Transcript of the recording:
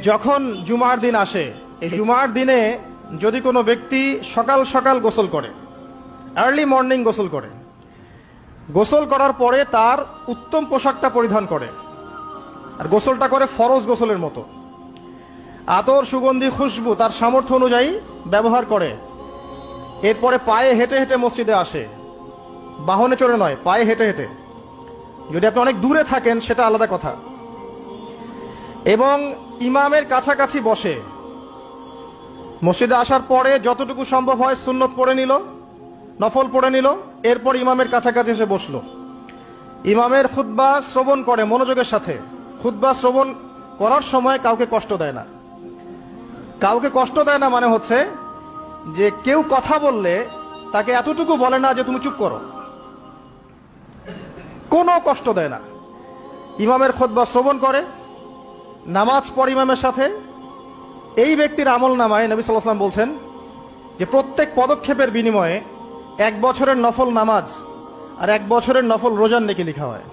যখন জুমার দিন আসে, এই জুমার দিনে যদি কোনো ব্যক্তি সকাল সকাল গোসল করে, আর্লি মর্নিং গোসল করে, গোসল করার পরে তার উত্তম পোশাকটা পরিধান করে, আর গোসলটা করে ফরজ গোসলের মতো, আতর সুগন্ধি খুশবু তার সামর্থ্য অনুযায়ী ব্যবহার করে, এরপরে পায়ে হেঁটে হেঁটে মসজিদে আসে, বাহনে চড়ে নয়, পায়ে হেঁটে হেঁটে। যদি আপনি অনেক দূরে থাকেন সেটা আলাদা কথা। এবং ইমামের কাছাকাছি বসে, মসজিদে আসার পরে যতটুকু সম্ভব হয় সুন্নত পড়ে নিল, নফল পড়ে নিল, এরপর ইমামের কাছাকাছি এসে বসলো, ইমামের খুতবা শ্রবণ করে মনোযোগের সাথে। খুতবা শ্রবণ করার সময় কাউকে কষ্ট দেয় না। কাউকে কষ্ট দেয় না মানে হচ্ছে যে কেউ কথা বললে তাকে এতটুকু বলে না যে তুমি চুপ করো, কোনো কষ্ট দেয় না। ইমামের খুতবা শ্রবণ করে, নামাজ পড়ে ইমামের সাথে। এই ব্যক্তির আমল নামায় নবী সাল্লাল্লাহু আলাইহি ওয়াসাল্লাম বলছেন যে প্রত্যেক পদক্ষেপের বিনিময়ে 1 বছরের নফল নামাজ আর 1 বছরের নফল রোজার নেকি লেখা হয়।